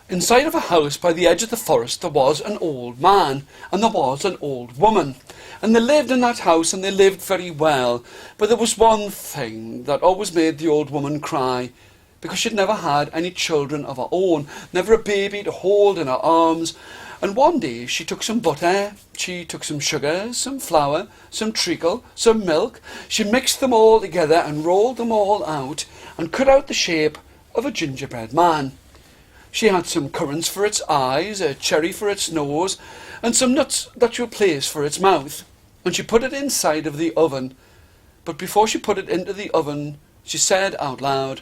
Inside of a house by the edge of the forest there was an old man and there was an old woman. And they lived in that house and they lived very well. But there was one thing that always made the old woman cry, because she'd never had any children of her own, never a baby to hold in her arms. And one day she took some butter, she took some sugar, some flour, some treacle, some milk. She mixed them all together and rolled them all out and cut out the shape of a gingerbread man. She had some currants for its eyes, a cherry for its nose, and some nuts that she'll place for its mouth. And she put it inside of the oven. But before she put it into the oven, she said out loud,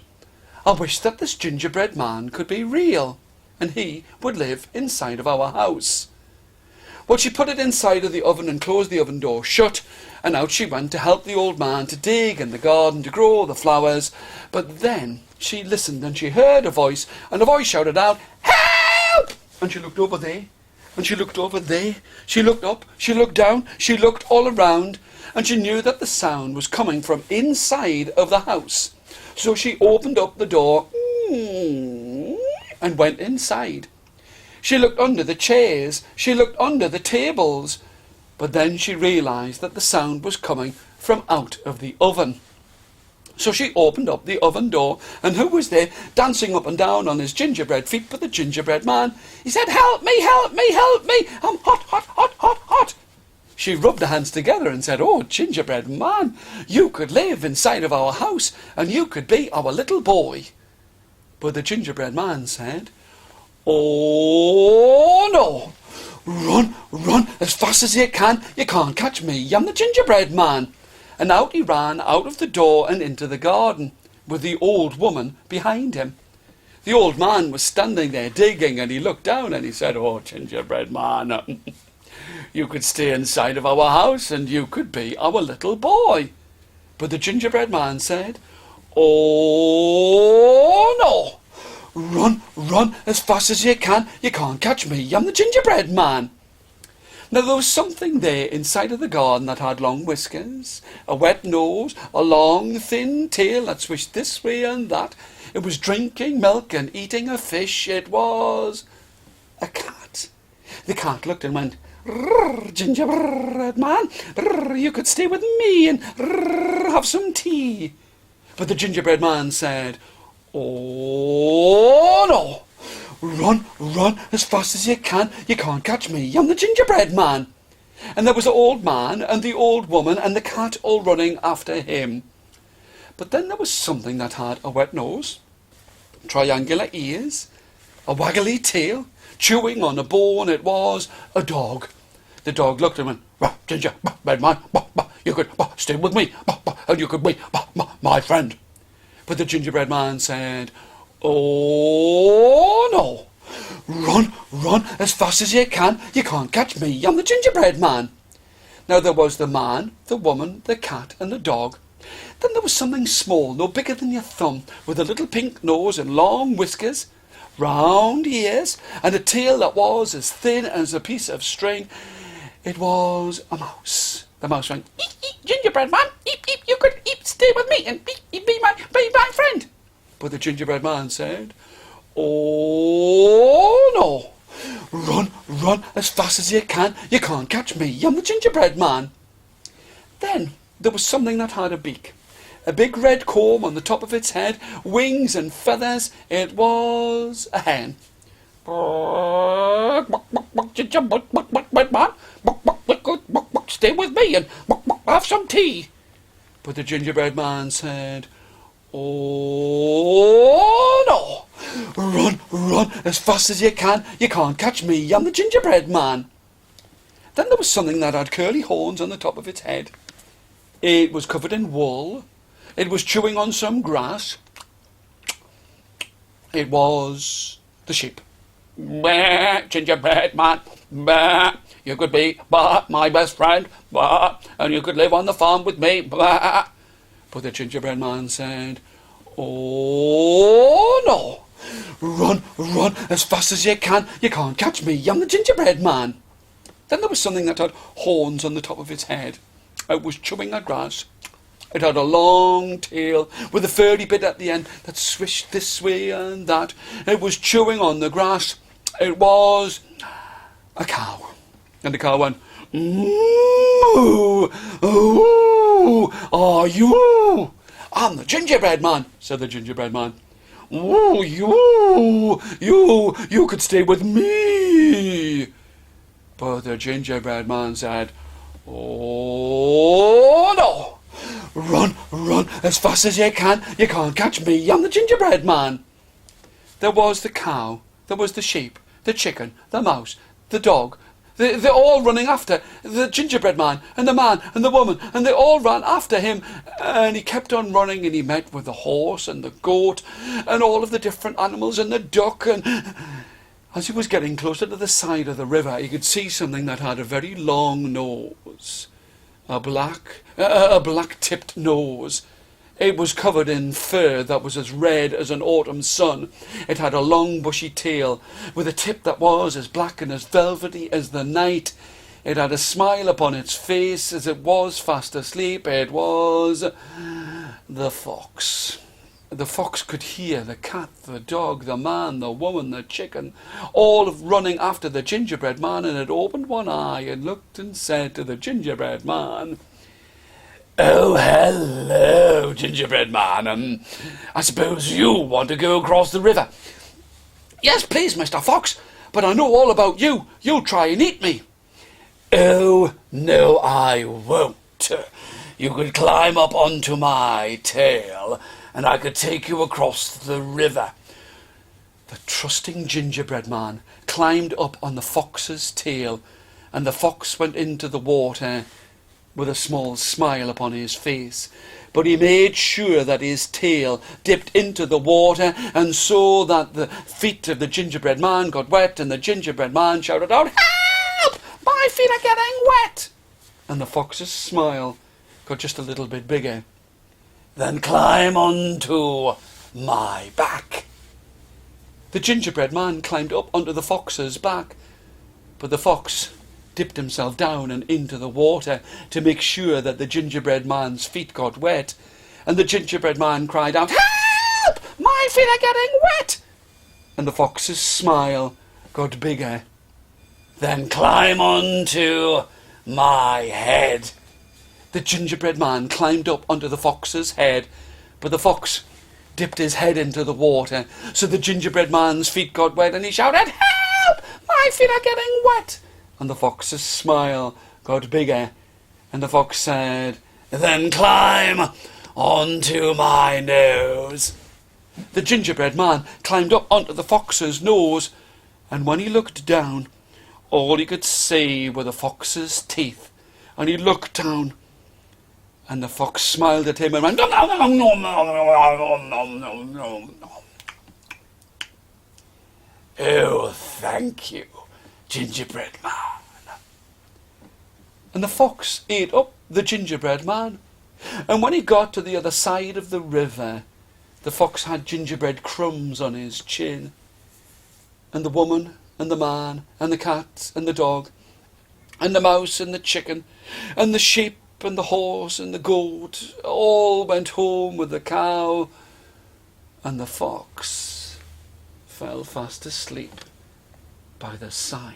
"I wish that this gingerbread man could be real, and he would live inside of our house." Well, she put it inside of the oven and closed the oven door shut, and out she went to help the old man to dig in the garden to grow the flowers. But then she listened and she heard a voice, and the voice shouted out, "Help!" And she looked over there, and she looked over there. She looked up, she looked down, she looked all around, and she knew that the sound was coming from inside of the house. So she opened up the door and went inside. She looked under the chairs, she looked under the tables, but then she realised that the sound was coming from out of the oven. So she opened up the oven door, and who was there dancing up and down on his gingerbread feet but the gingerbread man? He said, "Help me, help me, help me! I'm hot, hot, hot, hot, hot!" She rubbed her hands together and said, "Oh, gingerbread man, you could live inside of our house, and you could be our little boy." But the gingerbread man said, "Oh no! Run, run as fast as you can. You can't catch me. I'm the gingerbread man." And out he ran out of the door and into the garden, with the old woman behind him. The old man was standing there digging, and he looked down and he said, "Oh, gingerbread man, you could stay inside of our house and you could be our little boy." But the gingerbread man said, "Oh no! Run, run as fast as you can. You can't catch me. I'm the gingerbread man." Now there was something there inside of the garden that had long whiskers, a wet nose, a long thin tail that swished this way and that. It was drinking milk and eating a fish. It was a cat. The cat looked and went, "Rrr, gingerbread man, rrr, you could stay with me and rrr, have some tea." But the gingerbread man said, "Oh no! Run, run as fast as you can. You can't catch me. I'm the gingerbread man." And there was the old man and the old woman and the cat all running after him. But then there was something that had a wet nose, triangular ears, a waggly tail, chewing on a bone. It was a dog. The dog looked and went, "Rah, gingerbread man, you could stay with me, and you could be my friend." But the gingerbread man said, "Oh no! Run, run as fast as you can. You can't catch me. I'm the gingerbread man." Now there was the man, the woman, the cat and the dog. Then there was something small, no bigger than your thumb, with a little pink nose and long whiskers, round ears, and a tail that was as thin as a piece of string. It was a mouse. The mouse went, "Eep, eep, gingerbread man, eep, eep, you could eep, stay with me and be my friend." But the gingerbread man said, "Oh no! Run, run as fast as you can. You can't catch me. I'm the gingerbread man." Then there was something that had a beak, a big red comb on the top of its head, wings and feathers. It was a hen. "Gingerbread man, stay with me and have some tea." But the gingerbread man said, "Oh no! Run, run as fast as you can. You can't catch me. I'm the gingerbread man." Then there was something that had curly horns on the top of its head. It was covered in wool. It was chewing on some grass. It was the sheep. "Bah, gingerbread man, bah, you could be my best friend, and you could live on the farm with me." But the gingerbread man said, "Oh no! Run, run as fast as you can. You can't catch me. I'm the gingerbread man." Then there was something that had horns on the top of its head. It was chewing at grass. It had a long tail with a furry bit at the end that swished this way and that. It was chewing on the grass. It was a cow. And the cow went, "Moo, ooh, are you?" "I'm the gingerbread man," said the gingerbread man. "Ooh, you could stay with me." But the gingerbread man said, "Oh, no. Run as fast as you can. You can't catch me. I'm the gingerbread man." There was the cow, there was the sheep, the chicken, the mouse, the dog. They're all running after the gingerbread man and the woman, and they all ran after him. And he kept on running, and he met with the horse and the goat and all of the different animals and the duck. And as he was getting closer to the side of the river, he could see something that had a very long nose. A black-tipped nose. It was covered in fur that was as red as an autumn sun. It had a long bushy tail with a tip that was as black and as velvety as the night. It had a smile upon its face as it was fast asleep. It was the fox. The fox could hear the cat, the dog, the man, the woman, the chicken, all running after the gingerbread man, and it opened one eye and looked and said to the gingerbread man, "Oh, hello, gingerbread man. I suppose you want to go across the river." "Yes, please, Mr. Fox, but I know all about you. You'll try and eat me." "Oh, no, I won't. You could climb up onto my tail, and I could take you across the river." The trusting gingerbread man climbed up on the fox's tail, and the fox went into the water with a small smile upon his face. But he made sure that his tail dipped into the water, and so that the feet of the gingerbread man got wet, and the gingerbread man shouted out, "Help! My feet are getting wet!" And the fox's smile got just a little bit bigger. "Then climb onto my back." The gingerbread man climbed up onto the fox's back, but the fox dipped himself down and into the water to make sure that the gingerbread man's feet got wet. And the gingerbread man cried out, "Help! My feet are getting wet!" And the fox's smile got bigger. "Then climb onto my head." The gingerbread man climbed up onto the fox's head, but the fox dipped his head into the water, so the gingerbread man's feet got wet, and he shouted, "Help! My feet are getting wet!" And the fox's smile got bigger, and the fox said, "Then climb onto my nose." The gingerbread man climbed up onto the fox's nose, and when he looked down, all he could see were the fox's teeth. And he looked down, and the fox smiled at him and went, "Nom, nom, nom, nom, nom, nom, nom, nom." "Oh, thank you, gingerbread man." And the fox ate up the gingerbread man. And when he got to the other side of the river, the fox had gingerbread crumbs on his chin. And the woman and the man and the cat and the dog and the mouse and the chicken and the sheep and the horse and the goat all went home with the cow, and the fox fell fast asleep by the side